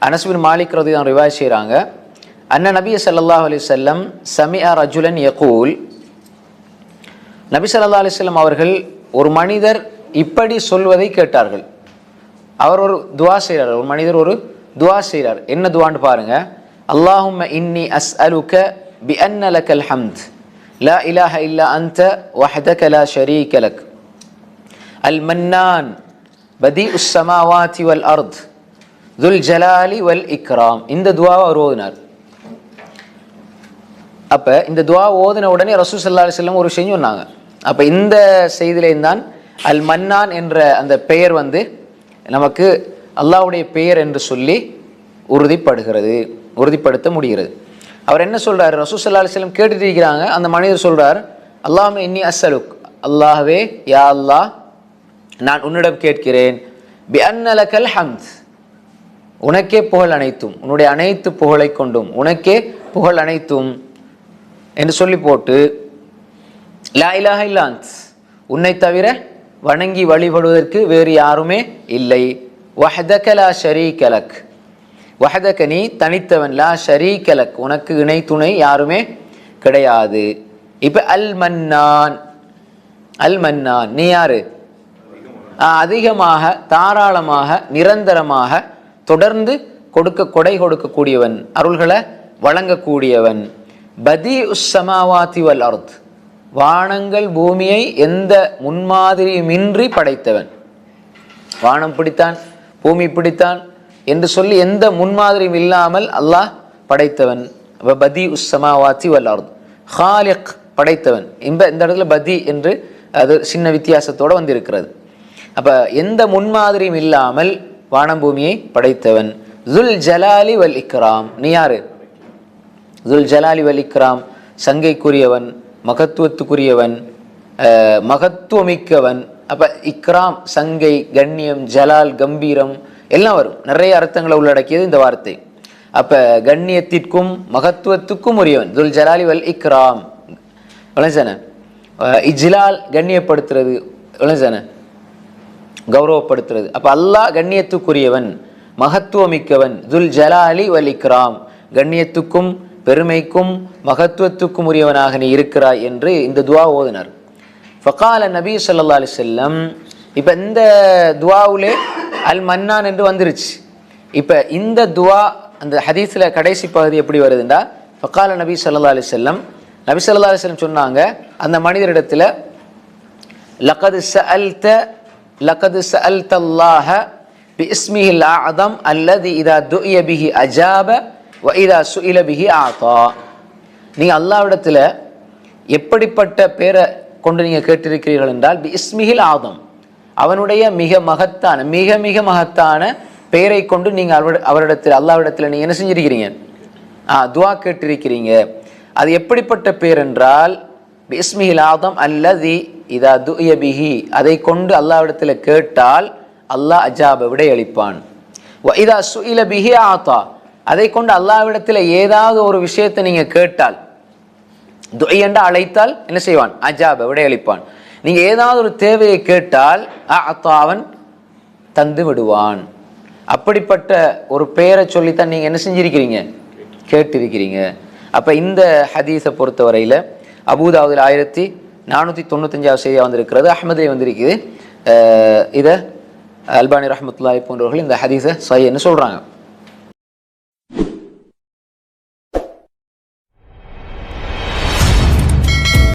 அனஸ் பின் மாலிக் ரலியல்லாஹு அன்ஹு ரிவாயத் செய்றாங்க, அன்ன நபி ஸல்லல்லாஹு அலைஹி வஸல்லம் சமிஅ ரஜுலன் யகூல், நபி ஸல்லல்லாஹு அலைஹி வஸல்லம் அவர்கள் ஒரு மனிதர் இப்படி சொல்வதை கேட்டார்கள். அவர் ஒரு துஆ செய்கிறார், ஒரு மனிதர் ஒரு துஆ செய்கிறார். என்ன துஆன்னு பாருங்க. அல்லாஹும்ம இன்னி அஸ்அலுக பிஅன்ன லக்கல் ஹம்த் லா இலாஹ இல்லா அன்த வஹ்தக லா ஷரீக லக் அல் மன்னான் பதீஉஸ் ஸமாவாதி வல் அர்த் துல் ஜலாலி வல் இக்ராம். இந்த துஆவை அவர் ஓதினார். அப்ப இந்த துஆ ஓதின உடனே ரசூல் ஸல்லல்லாஹு அலைஹி வஸல்லம் ஒரு விஷயம் சொன்னாங்க. அப்ப இந்த செய்தியிலேயும் தான் அல் மன்னான் என்ற அந்த பெயர் நமக்கு அல்லாஹ்வுடைய பெயர் என்று சொல்லி உறுதிப்படுத்த முடிகிறது. அவர் என்ன சொல்றாரு, ரசூல் ஸல்லல்லாஹு அலைஹி வஸல்லம் கேட்டுட்டு இருக்கிறாங்க. அந்த மனிதர் சொல்றார், அல்லாஹும்ம இன்னி அஸ்அலுக், அல்லாஹ்வே யா அல்லாஹ் நான் உன்னிடம் கேட்கிறேன், பி அன்ன லக்கல் ஹம்த், உனக்கே புகழ் அனைத்தும், உன்னுடைய அனைத்து புகழை கொண்டும் உனக்கே புகழ் அனைத்தும் என்று சொல்லி போட்டு, லா இலாஹ இல்லா அன்த், உன்னை தவிர வணங்கி வழிபடுவதற்கு வேறு யாருமே இல்லை, வஹ்தக லா ஷரீக லக், வஹ்தக நீ தனித்தவன், லா ஷரீக லக் உனக்கு இணை துணை யாருமே கிடையாது. இப்ப அல் மன்னான், அல் மன்னான் நீ யாரு? அதிகமாக தாராளமாக நிரந்தரமாக தொடர்ந்து கொடை கொடுக்கக்கூடியவன், அருள்களை வழங்கக்கூடியவன். பதீஉஸ் ஸமாவாதி வல் அர்த், வானங்கள் பூமியை எந்த முன்மாதிரியுமின்றி படைத்தவன். வானம் பிடித்தான் பூமி பிடித்தான் என்று சொல்லி எந்த முன்மாதிரியும் இல்லாமல் அல்லாஹ் படைத்தவன். பதீஉஸ் ஸமாவாதி வல் அர்த், ஹாலிக் படைத்தவன். இந்த இடத்துல பதி என்று அது சின்ன வித்தியாசத்தோடு வந்திருக்கிறது. அப்ப எந்த முன்மாதிரியும் இல்லாமல் வானம் பூமியை படைத்தவன். துல் ஜலாலி வல் இக்ராம், நீ யாரு? துல் ஜலாலி வல் இக்ராம், சங்கைக்குரியவன், மகத்துவத்துக்குரியவன், மகத்துவமிக்கவன். அப்ப இக்ராம் சங்கை, கண்ணியம், ஜலால் கம்பீரம் எல்லாம் வரும். நிறைய அர்த்தங்களை உள்ளடக்கியது இந்த வார்த்தை. அப்ப கண்ணியத்திற்கும் மகத்துவத்துக்கும் உரியவன் துல் ஜலாலி வல் இக்ராம். இஜ்லால் கண்ணியப்படுத்துறது, கௌரவப்படுத்துறது. அப்ப அல்லாஹ் கண்ணியத்துக்குரியவன், மகத்துவமிக்கவன், துல் ஜலாலி வல் இக்ராம், கண்ணியத்துக்கும் பெருமைக்கும் மகத்துவத்துக்கும் உரியவனாக நீ இருக்கிறாய் என்று இந்த துஆ ஓதினார். ஃபகால நபி ஸல்லல்லாஹு அலைஹி வஸல்லம், இப்ப இந்த துஆவுலே அல் மன்னான் என்று வந்துருச்சு. இப்ப இந்த துஆ அந்த ஹதீஸ்ல கடைசி பகுதி எப்படி வருதுண்டா, ஃபகால நபி ஸல்லல்லாஹு அலைஹி வஸல்லம், நபி ஸல்லல்லாஹு அலைஹி வஸல்லம் சொன்னாங்க அந்த மனிதரிடத்துல, லகது சஅல்தல்லாஹ பிஇஸ்மிஹில் அஅதம் அல்லதி இதா துஇய பிஹி அஜாப வ இதா சுஇல பிஹி ஆதா. நீங்க அல்லாஹ்விடத்துல எப்படிப்பட்ட பேரை கொண்டு நீங்க கேட்டிருக்கிறீர்கள் என்றால், பிஇஸ்மிஹில் ஆதம், அவனுடைய மிக மிக மகத்தான பெயரை கொண்டு நீங்க அவரிடத்தில் அல்லாஹ்விடத்தில் நீங்க என்ன செஞ்சிருக்கிறீங்க? துஆ கேட்டிருக்கிறீங்க. அது எப்படிப்பட்ட பேர் என்றால், பிஇஸ்மிஹில் ஆதம் அல்லதி இதா துஇய பிஹி, அதை கொண்டு அல்லாஹ்விடத்தில் கேட்டால் அல்லாஹ் அஜாப விடை அளிப்பான். வ இதா சுஇல பிஹி ஆதா, அதை கொண்டு அல்லாஹ்விடத்தில் ஏதாவது ஒரு விஷயத்தை நீங்க கேட்டால், துஆ என்று அழைத்தால் என்ன செய்வான்? அஜாப விடை அளிப்பான். நீங்க ஏதாவது ஒரு தேவையை கேட்டால் அவன் தந்து விடுவான். அப்படிப்பட்ட ஒரு பெயரை சொல்லித்தான் நீங்க என்ன செஞ்சிருக்கிறீங்க? கேட்டிருக்கிறீங்க. அப்ப இந்த ஹதீஸை பொறுத்தவரையில அபூதாவுதுல 1495 செய்தியா வந்திருக்கிறது, அஹ்மதிலே வந்திருக்குது. இதை அல்பானி ரஹ்மத்துல்லாஹி போன்றவர்கள் இந்த ஹதீஸை சஹீஹ்னு சொல்றாங்க.